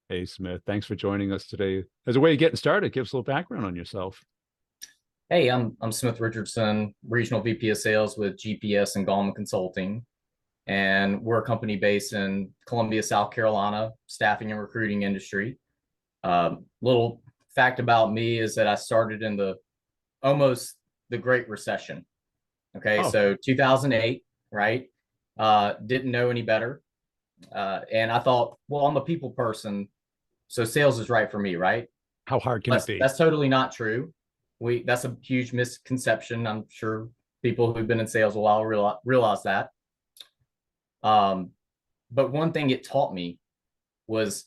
Hey, Smith, thanks for joining us today. As a way of getting started, give us a little background on yourself. Hey, I'm Smith Richardson, Regional VP of Sales with GPS and Gallman Consulting. And we're a company based in Columbia, South Carolina, staffing and recruiting industry. Little fact about me is that I started in almost the Great Recession. Okay, Oh, so 2008, right? Didn't know any better. And I thought, well, I'm a people person, so sales is right for me, right? how hard can it That's be? that's totally not true. That's a huge misconception. I'm sure people who've been in sales a while realize that. Um, but one thing it taught me was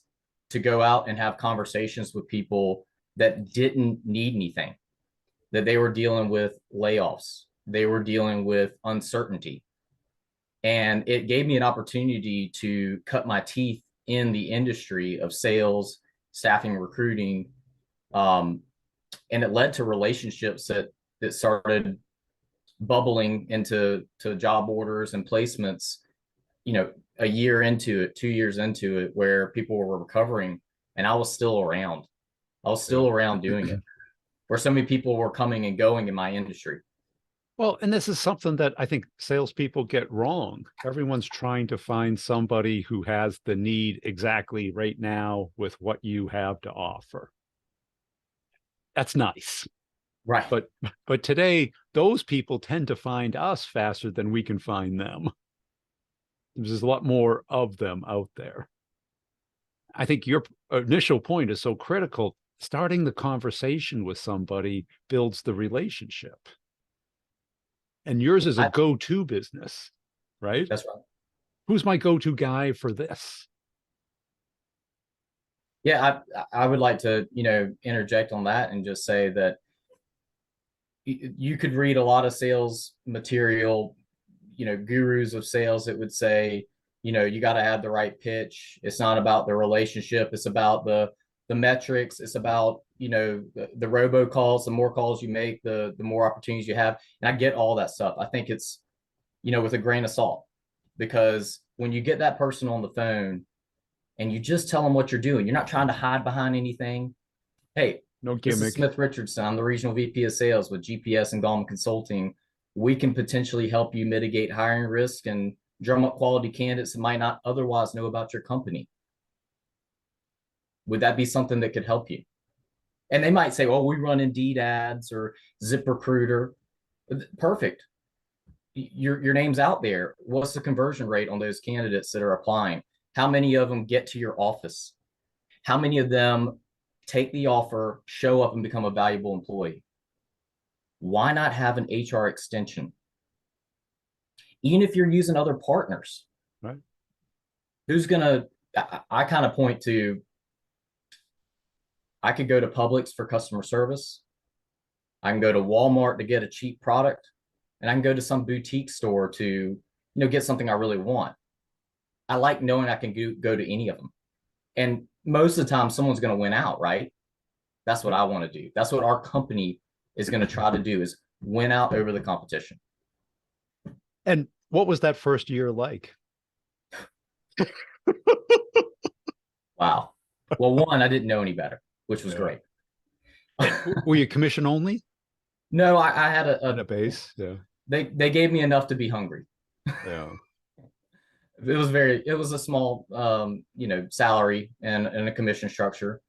to go out and have conversations with people that didn't need anything, that they were dealing with layoffs, they were dealing with uncertainty. And it gave me an opportunity to cut my teeth in the industry of sales, staffing, recruiting. Um, and it led to relationships that started bubbling into job orders and placements, a year into it, 2 years into it, where people were recovering and I was still around. I was Yeah. still around doing it, where so many people were coming and going in my industry. Well, and this is something that I think salespeople get wrong. Everyone's trying to find somebody who has the need exactly right now with what you have to offer. That's nice. Right. But but today, those people tend to find us faster than we can find them. There's a lot more of them out there. I think your initial point is so critical. Starting the conversation with somebody builds the relationship. And yours is a I, go-to business, right? that's right. Who's my go-to guy for this? Yeah, I would like to, interject on that and just say that you could read a lot of sales material, gurus of sales that would say, you got to have the right pitch. It's not about the relationship. It's about the metrics. It's about, the robocalls. The more calls you make, the more opportunities you have. And I get all that stuff. I think it's, with a grain of salt, because when you get that person on the phone and you just tell them what you're doing, you're not trying to hide behind anything. Hey, No this is gimmick. Smith Richardson. I'm the regional VP of sales with GPS and Gallman Consulting. We can potentially help you mitigate hiring risk and drum up quality candidates that might not otherwise know about your company. Would that be something that could help you? And they might say, "Oh, we run Indeed ads or ZipRecruiter." Perfect. Your name's out there. What's the conversion rate on those candidates that are applying? How many of them get to your office? How many of them take the offer, show up, and become a valuable employee? Why not have an HR extension? Even if you're using other partners, Right. who's gonna? I kind of point to, I could go to Publix for customer service. I can go to Walmart to get a cheap product, and I can go to some boutique store to, get something I really want. I like knowing I can go to any of them, and most of the time, someone's going to win out, right? That's what Yep. I want to do. That's what our company is going to try to do, is win out over the competition. And what was that first year like? Wow. Well, one, I didn't know any better, which was Yeah. great. And were you commission only No, I had in a base? Yeah. they gave me enough to be hungry. Yeah. It was a small, salary and a commission structure.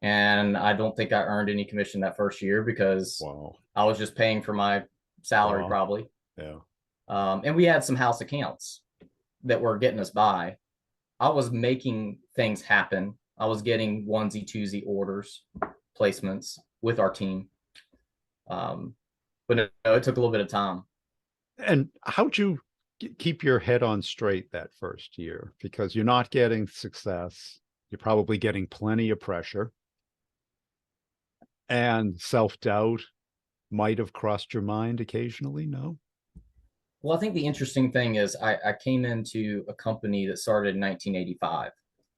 And I don't think I earned any commission that first year because Wow. I was just paying for my salary Wow. probably. Yeah. And we had some house accounts that were getting us by. I was making things happen. I was getting onesie twosie orders, placements with our team. Um, but no, it took a little bit of time. And how'd you keep your head on straight that first year? Because you're not getting success. You're probably getting plenty of pressure, and self-doubt might have crossed your mind occasionally. No? Well, I think the interesting thing is I came into a company that started in 1985,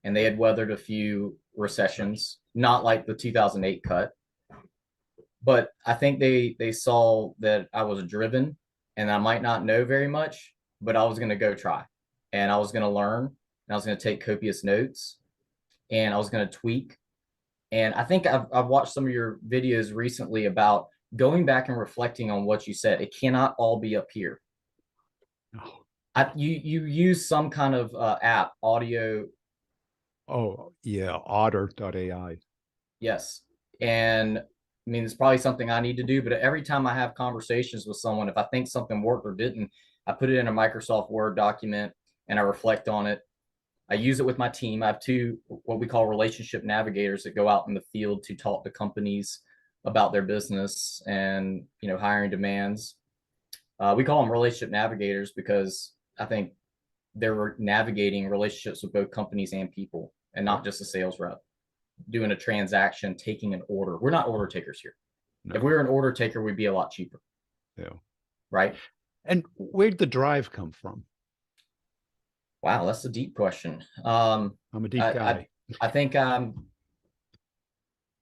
and they had weathered a few recessions, not like the 2008 cut, but I think they saw that I was driven and I might not know very much, but I was going to go try, and I was going to learn, and I was going to take copious notes. and I was going to tweak. And I think I've watched some of your videos recently about going back and reflecting on what you said. It cannot all be up here. Oh, You use some kind of app, audio. oh yeah, otter.ai. Yes. And I mean, it's probably something I need to do, but every time I have conversations with someone, if I think something worked or didn't, I put it in a Microsoft Word document and I reflect on it. I use it with my team. I have two what we call relationship navigators that go out in the field to talk to companies about their business and hiring demands. We call them relationship navigators because I think they're navigating relationships with both companies and people, and not just a sales rep doing a transaction, taking an order. We're not order takers here. No. If we were an order taker, we'd be a lot cheaper. Yeah. Right. And where'd the drive come from? Wow, that's a deep question. I'm a deep guy. I think I'm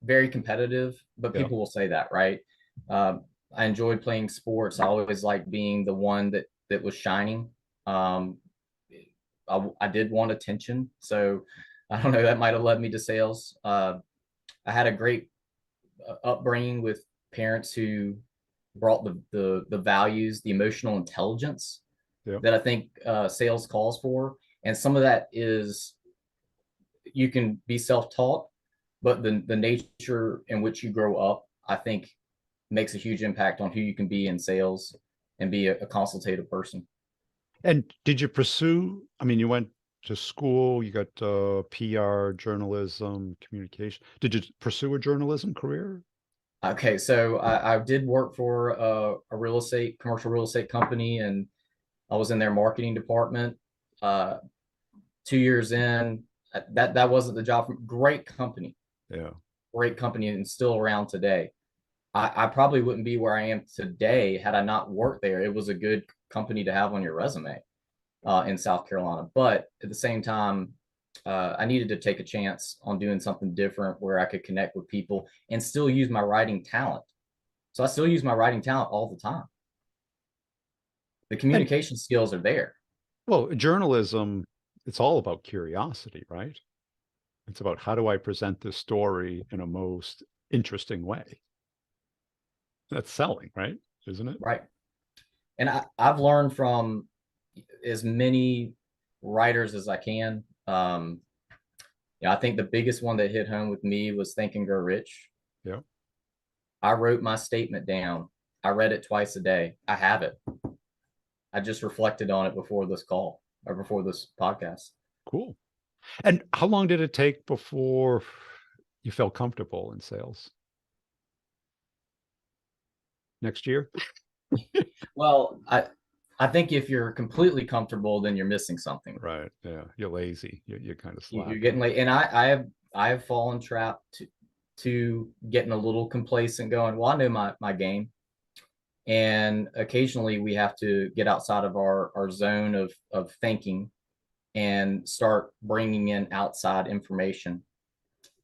very competitive, but Yeah. people will say that, right? I enjoyed playing sports. I always liked being the one that was shining. Um, I did want attention, so I don't know. That might have led me to sales. I had a great upbringing with parents who brought the values, the emotional intelligence Yeah. that I think sales calls for, and some of that is you can be self-taught, but the nature in which you grow up, I think, makes a huge impact on who you can be in sales and be a consultative person. And did you pursue, I mean, you went to school, you got PR, journalism, communication. Did you pursue a journalism career? Okay, so I did work for a commercial real estate company, and I was in their marketing department. 2 years in, that wasn't the job. Great company, Yeah. great company, and still around today. I probably wouldn't be where I am today had I not worked there. It was a good company to have on your resume in South Carolina. But at the same time, I needed to take a chance on doing something different where I could connect with people and still use my writing talent. So I still use my writing talent all the time. The And communication skills are there. well, journalism, it's all about curiosity, right? It's about how do I present this story in a most interesting way? That's selling, right? Isn't it? Right. And I've learned from as many writers as I can. I think the biggest one that hit home with me was Think and Grow Rich. Yeah. I wrote my statement down. I read it twice a day. I have it. I just reflected on it before this call or before this podcast. Cool. And how long did it take before you felt comfortable in sales? Next year? Well, I think if you're completely comfortable, then you're missing something. Right. Yeah. You're lazy. You're kind of You're slacking. getting late, and I have fallen trapped to getting a little complacent, going, well, I know my game, and occasionally we have to get outside of our zone of thinking and start bringing in outside information.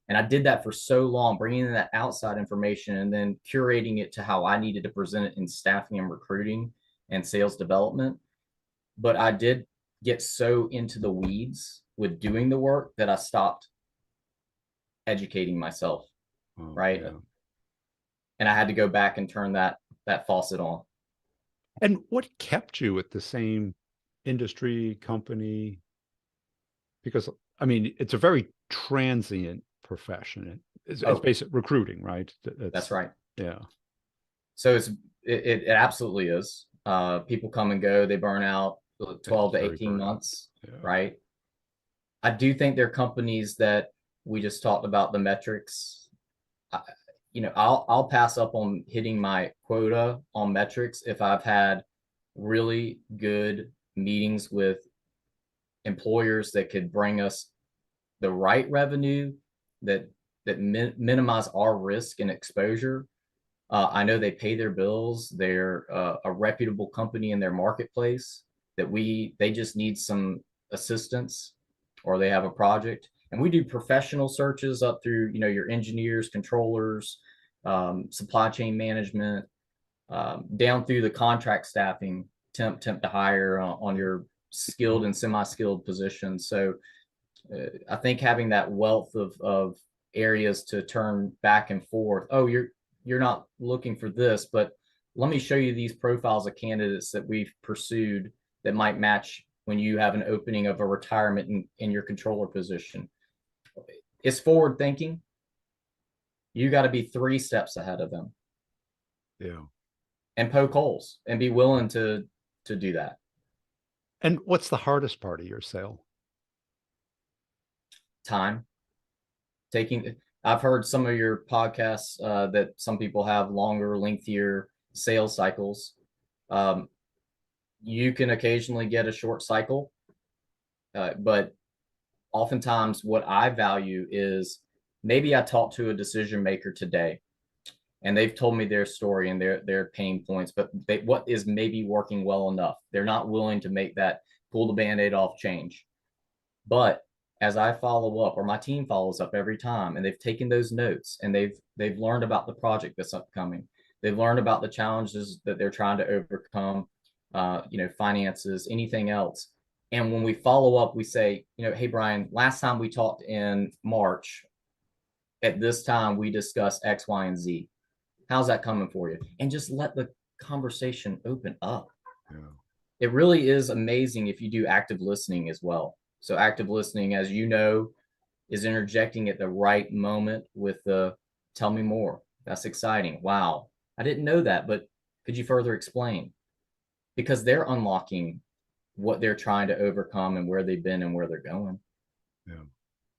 And I did that for so long, bringing in that outside information and then curating it to how I needed to present it in staffing and recruiting and sales development. But I did get so into the weeds with doing the work that I stopped educating myself, Oh, right? yeah. And I had to go back and turn that faucet on. And what kept you at the same industry, company? Because, I mean, it's a very transient profession. It's Oh, basic recruiting, right? that's It's, right. yeah. So it absolutely is. People come and go, they burn out Yeah. 12 It's to very 18 burnout. months, Yeah. right? I do think there are companies that we just talked about the metrics. I, I'll pass up on hitting my quota on metrics if I've had really good meetings with employers that could bring us the right revenue that minimize our risk and exposure. I know they pay their bills. They're a reputable company in their marketplace that they just need some assistance or they have a project. And we do professional searches up through, your engineers, controllers, supply chain management, down through the contract staffing, temp to hire on your skilled and semi-skilled positions. So I think having that wealth of areas to turn back and forth. Oh, you're not looking for this, but let me show you these profiles of candidates that we've pursued that might match when you have an opening of a retirement in your controller position. It's forward thinking. You got to be 3 steps ahead of them Yeah. and poke holes and be willing to do that. And what's the hardest part of your sale? Time taking. I've heard some of your podcasts that some people have longer, lengthier sales cycles. Um, you can occasionally get a short cycle, but oftentimes what I value is maybe I talked to a decision maker today and they've told me their story and their pain points, but what is maybe working well enough. They're not willing to make that pull the band-aid off change. But as I follow up, or my team follows up every time, and they've taken those notes and they've learned about the project that's upcoming. They've learned about the challenges that they're trying to overcome, finances, anything else. And when we follow up, we say, hey, Brian, last time we talked in March, at this time, we discussed X, Y, and Z. How's that coming for you? And just let the conversation open up. Yeah. It really is amazing if you do active listening as well. So active listening, as you know, is interjecting at the right moment with the tell me more. That's exciting. Wow. I didn't know that, but could you further explain? Because they're unlocking what they're trying to overcome and where they've been and where they're going. Yeah.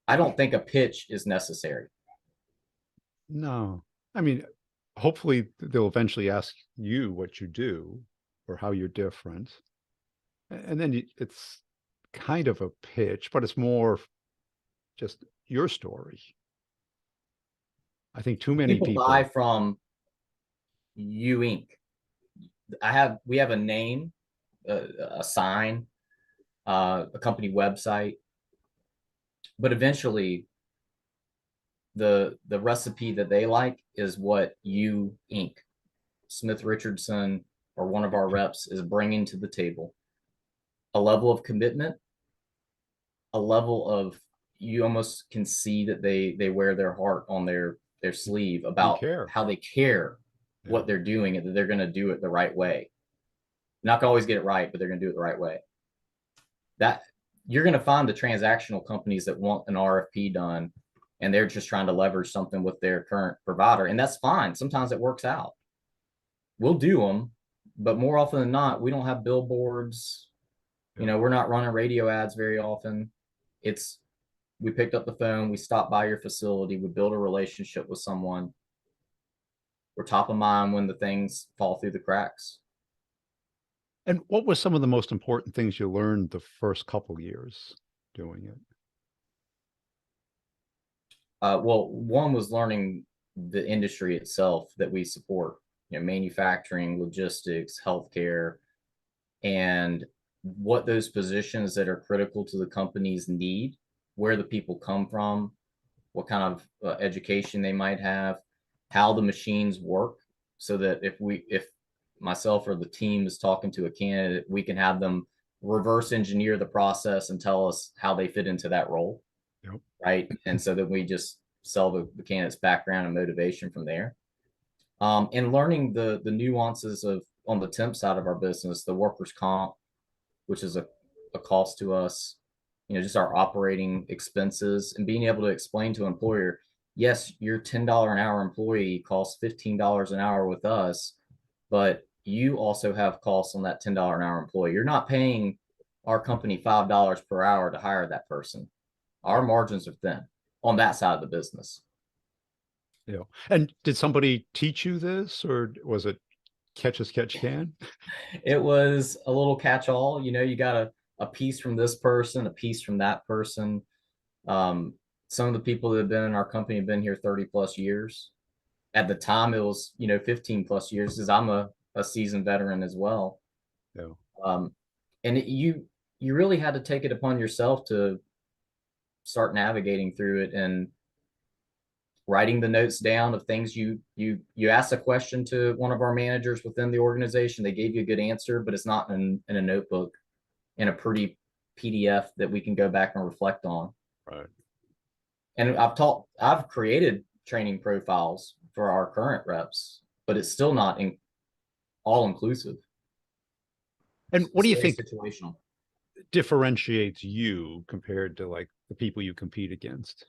I don't think a pitch is necessary. No. I mean, hopefully they'll eventually ask you what you do or how you're different. And then it's kind of a pitch, but it's more just your story. I think too many People buy people. from you Inc. We have a name, a sign, a company website, but eventually the recipe that they like is what you Inc. Smith Richardson or one of our reps is bringing to the table. A level of commitment, a level of you almost can see that they wear their heart on their sleeve They about care. how they care Yeah. what they're doing and that they're going to do it the right way. Not gonna always get it right, but they're going to do it the right way. That you're going to find the transactional companies that want an RFP done and they're just trying to leverage something with their current provider, and that's fine. Sometimes it works out. We'll do them, but more often than not, we don't have billboards. Yeah. We're not running radio ads very often. It's we picked up the phone, we stopped by your facility, we build a relationship with someone. We're top of mind when the things fall through the cracks. And what was some of the most important things you learned the first couple years doing it? Well, one was learning the industry itself that we support, manufacturing, logistics, healthcare, and what those positions that are critical to the companies need, where the people come from, what kind of education they might have, how the machines work, so that if myself or the team is talking to a candidate, we can have them reverse engineer the process and tell us how they fit into that role. Yep. Right. And so that we just sell the candidate's background and motivation from there. And learning the nuances of on the temp side of our business, the workers' comp, which is a cost to us, just our operating expenses, and being able to explain to an employer, yes, your $10 an hour employee costs $15 an hour with us, but you also have costs on that $10 an hour employee. You're not paying our company $5 per hour to hire that person. Our margins are thin on that side of the business. Yeah. And did somebody teach you this, or was it catch as catch can? It was a little catch-all. You got a piece from this person, a piece from that person. Some of the people that have been in our company have been here 30 plus years. At the time, it was 15 plus years, because I'm a seasoned veteran as well. Yeah. And you really had to take it upon yourself to start navigating through it and writing the notes down of things you asked a question to one of our managers within the organization. They gave you a good answer, but it's not in a notebook, in a pretty PDF that we can go back and reflect on. Right. And I've created training profiles for our current reps, but it's still not all inclusive. And what It's do you very think situational. differentiates you compared to like the people you compete against?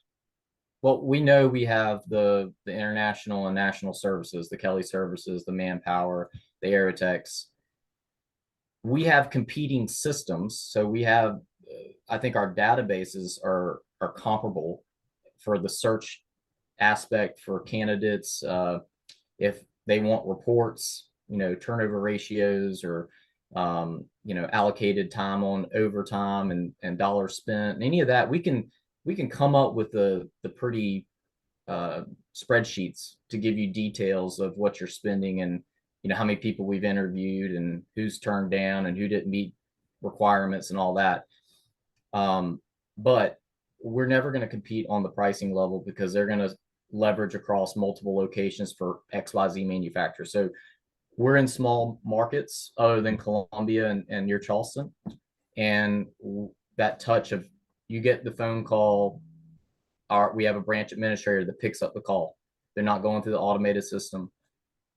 Well, we know we have the international and national services, the Kelly services, the Manpower, the Aerotex. We have competing systems, so we have. I think our databases are comparable for the search aspect for candidates. If they want reports, turnover ratios or allocated time on overtime and dollars spent, and any of that, we can come up with the pretty spreadsheets to give you details of what you're spending and how many people we've interviewed and who's turned down and who didn't meet requirements and all that. But we're never going to compete on the pricing level because they're going to leverage across multiple locations for XYZ manufacturers. So we're in small markets other than Columbia and near Charleston. And that touch of you get the phone call, we have a branch administrator that picks up the call. They're not going through the automated system.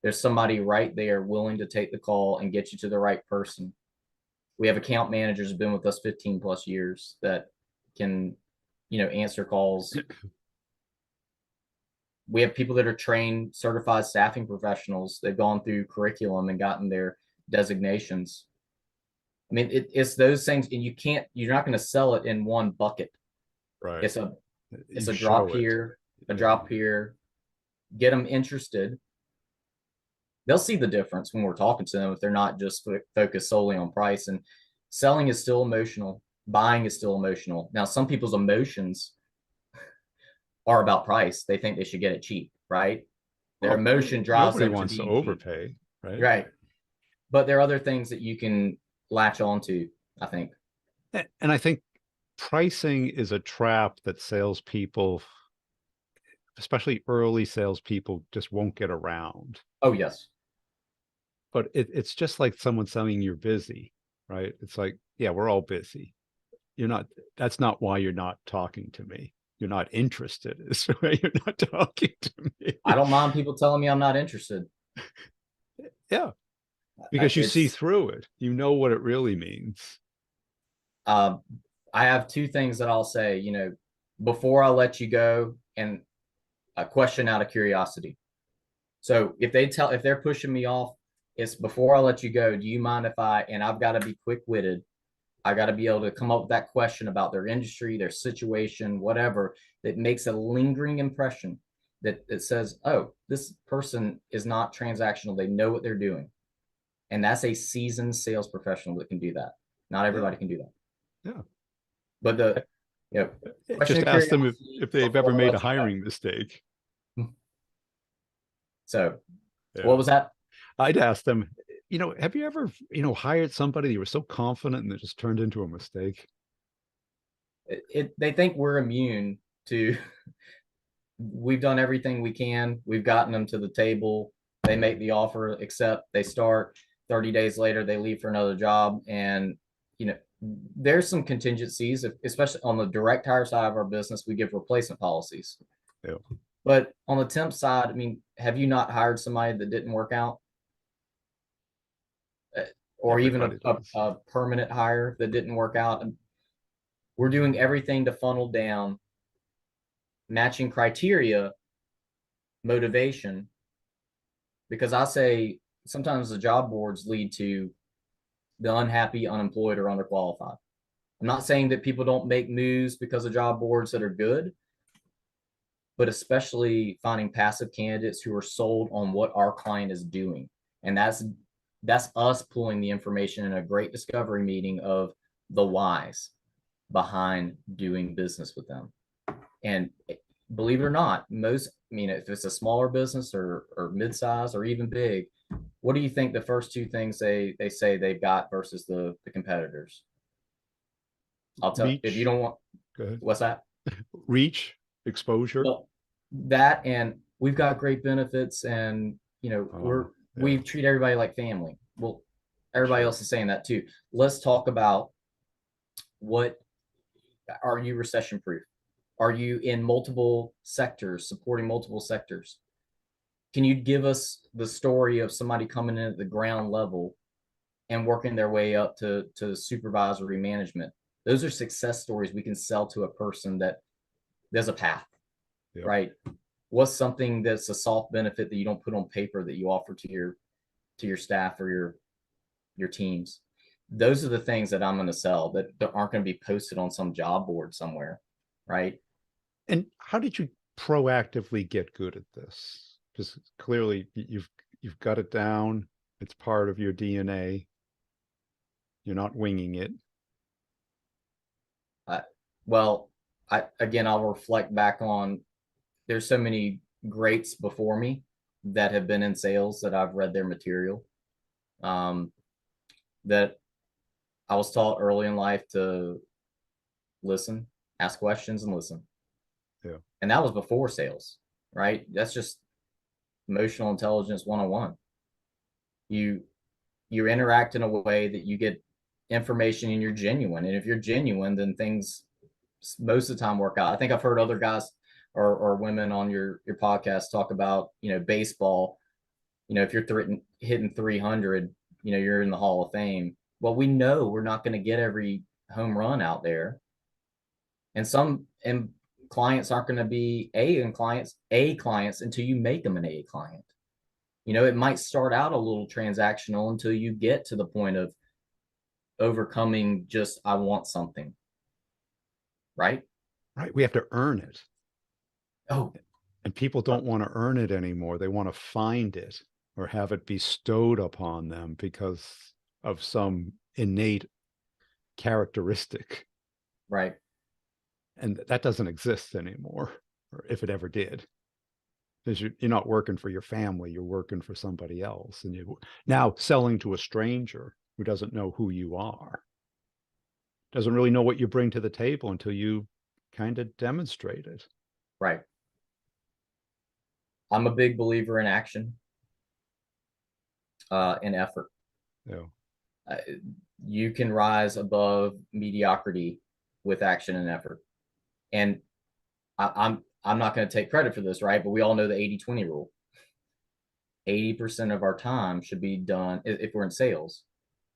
There's somebody right there willing to take the call and get you to the right person. We have account managers who've been with us 15 plus years that can, answer calls. We have people that are trained, certified staffing professionals. They've gone through curriculum and gotten their designations. I mean, it's those things, and you're not going to sell it in one bucket. Right. It's a You drop show it. here, a drop here. Get them interested. They'll see the difference when we're talking to them if they're not just focused solely on price. And selling is still emotional. Buying is still emotional. Now, some people's emotions are about price. They think they should get it cheap, right? Their Well, emotion drives nobody them to wants to being cheap, overpay, right? right? But there are other things that you can latch onto, I think. And I think pricing is a trap that salespeople, especially early salespeople, just won't get around. Oh, yes. But it's just like someone saying you're busy, right? It's like, yeah, we're all busy. You're not, that's not why you're not talking to me. You're not interested, is why you're not talking to me. I don't mind people telling me I'm not interested. Yeah, because you see It's through it. You know what it really means. uh, I have two things that I'll say, before I let you go, and a question out of curiosity. So if they're pushing me off, it's before I let you go, do you mind if and I've got to be quick witted. I got to be able to come up with that question about their industry, their situation, whatever, that makes a lingering impression that it says, oh, this person is not transactional. They know what they're doing. And that's a seasoned sales professional that can do that. Not everybody Yeah, can do that. yeah. But the question Just of ask them curiosity if they've ever before I made a let you hiring mistake. go. So Yeah. what was that? I'd ask them, have you ever, hired somebody you were so confident and it just turned into a mistake? They think we're immune to. We've done everything we can. We've gotten them to the table. They make the offer, accept, they start. 30 days later, they leave for another job. And, there's some contingencies, especially on the direct hire side of our business, we give replacement policies. Yeah. But on the temp side, I mean, have you not hired somebody that didn't work out? Or even Everybody does. a permanent hire that didn't work out? We're doing everything to funnel down matching criteria, motivation, because I say sometimes the job boards lead to the unhappy, unemployed, or underqualified. I'm not saying that people don't make moves because of job boards that are good, but especially finding passive candidates who are sold on what our client is doing. And that's us pulling the information in a great discovery meeting of the whys behind doing business with them. And believe it or not, if it's a smaller business or mid-size or even big, what do you think the first two things they say they've got versus the competitors? I'll tell if you Reach. don't want. Go ahead. What's that? Reach, exposure. Well, that, and we've got great benefits, and we Yeah, treat everybody like family. Well, everybody sure. else is saying that too. Let's talk about, what are you recession proof? Are you in multiple sectors, supporting multiple sectors? Can you give us the story of somebody coming in at the ground level and working their way up to supervisory management? Those are success stories we can sell to a person that there's a path, Yep. right? What's something that's a soft benefit that you don't put on paper that you offer to your staff or your teams? Those are the things that I'm going to sell that aren't going to be posted on some job board somewhere, right? And how did you proactively get good at this? Because clearly you've got it down. It's part of your DNA. You're not winging it. Well, I'll reflect back on, there's so many greats before me that have been in sales that I've read their material. That I was taught early in life to listen, ask questions, and listen. Yeah. And that was before sales, right? That's just emotional intelligence 101. You interact in a way that you get information and you're genuine. And if you're genuine, then things most of the time work out. I think I've heard other guys or women on your podcast talk about, baseball. If you're hitting 300, you're in the Hall of Fame. Well, we know we're not going to get every home run out there. And clients aren't going to be A clients until you make them an A client. It might start out a little transactional until you get to the point of overcoming just, I want something. Right? Right. We have to earn it. Oh, And people don't want to earn it anymore. They want to find it or have it bestowed upon them because of some innate characteristic. right. And that doesn't exist anymore, or if it ever did. Because you're not working for your family, you're working for somebody else. And you now selling to a stranger who doesn't know who you are, doesn't really know what you bring to the table until you kind of demonstrate it. Right. I'm a big believer in action, and effort. Yeah. Uh, you can rise above mediocrity with action and effort. And I'm not going to take credit for this, right? But we all know the 80-20 rule. 80% of our time should be done, if we're in sales,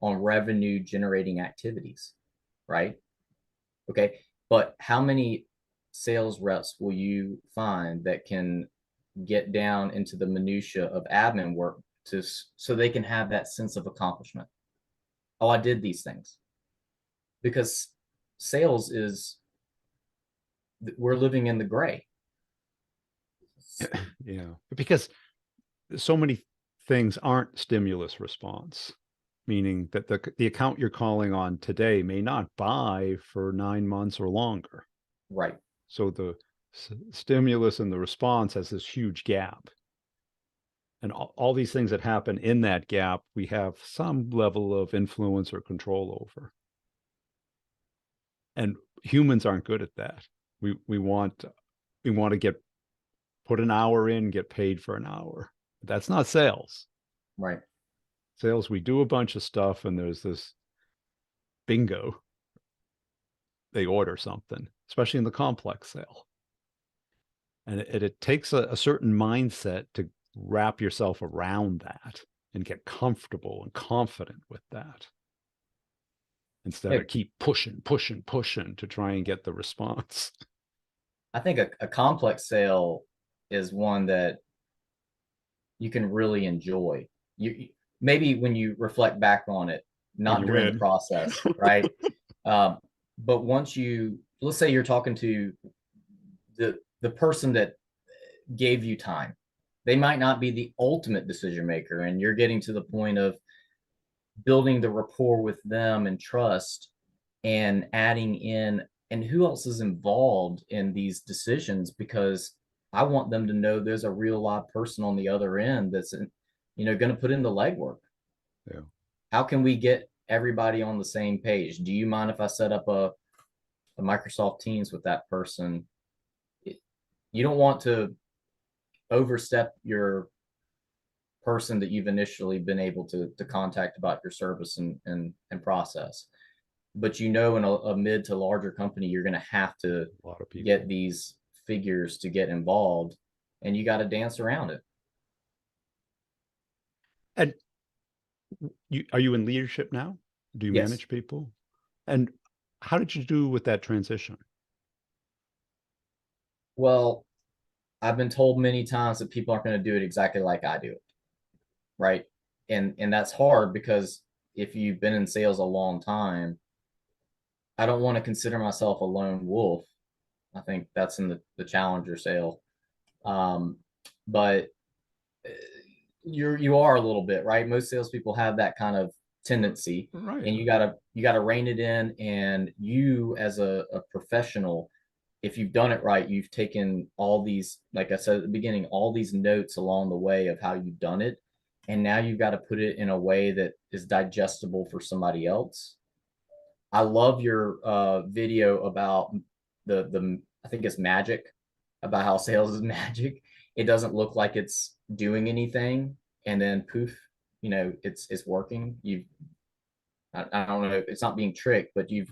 on revenue generating activities, right? Okay. But how many sales reps will you find that can get down into the minutia of admin work so they can have that sense of accomplishment? Oh, I did these things. Because sales is, we're living in the gray. Yeah. Because so many things aren't stimulus response, meaning that the account you're calling on today may not buy for 9 months or longer. Right. So the stimulus and the response has this huge gap. And all these things that happen in that gap, we have some level of influence or control over. And humans aren't good at that. We want to get put an hour in, get paid for an hour. That's not sales. Right. Sales, we do a bunch of stuff and there's this bingo. They order something, especially in the complex sale. And it takes a certain mindset to wrap yourself around that and get comfortable and confident with that instead Hey, of keep pushing to try and get the response. I think a complex sale is one that you can really enjoy. Maybe when you reflect back on it, When not you during the win. process, right? But once let's say you're talking to the person that gave you time. They might not be the ultimate decision maker, and you're getting to the point of building the rapport with them and trust and adding in, and who else is involved in these decisions, because I want them to know there's a real live person on the other end that's going to put in the legwork. Yeah. How can we get everybody on the same page? Do you mind if I set up a Microsoft Teams with that person? You don't want to overstep your person that you've initially been able to contact about your service and process. But you know, in a mid to larger company, you're going to have to A lot of get people. these figures to get involved, and you got to dance around it. And are you in leadership now? Do you Yes. manage people? And how did you do with that transition? Well, I've been told many times that people aren't going to do it exactly like I do it, right? And that's hard because if you've been in sales a long time, I don't want to consider myself a lone wolf. I think that's in the challenger sale. Um, but you are a little bit, right? Most salespeople have that kind of tendency, Right. and you gotta rein it in. And you, as a professional, if you've done it right, you've taken all these, like I said at the beginning, all these notes along the way of how you've done it, and now you've got to put it in a way that is digestible for somebody else. I love your video about the I think it's magic, about how sales is magic. It doesn't look like it's doing anything, and then poof, it's working. I don't know, it's not being tricked, but you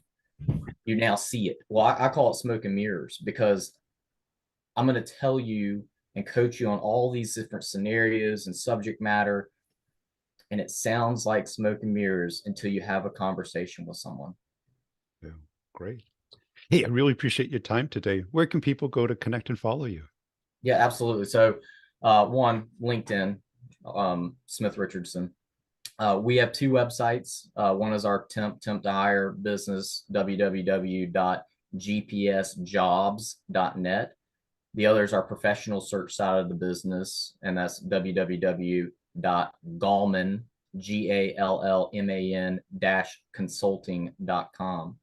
now see it. Well, I call it smoke and mirrors, because I'm going to tell you and coach you on all these different scenarios and subject matter, and it sounds like smoke and mirrors until you have a conversation with someone. Yeah. Great. Hey, I really appreciate your time today. Where can people go to connect and follow you? Yeah, absolutely. So, one, LinkedIn, Smith Richardson. We have two websites. One is our temp to hire business, www.gpsjobs.net. The other is our professional search side of the business, and that's www.gallman, GALLMAN -consulting.com.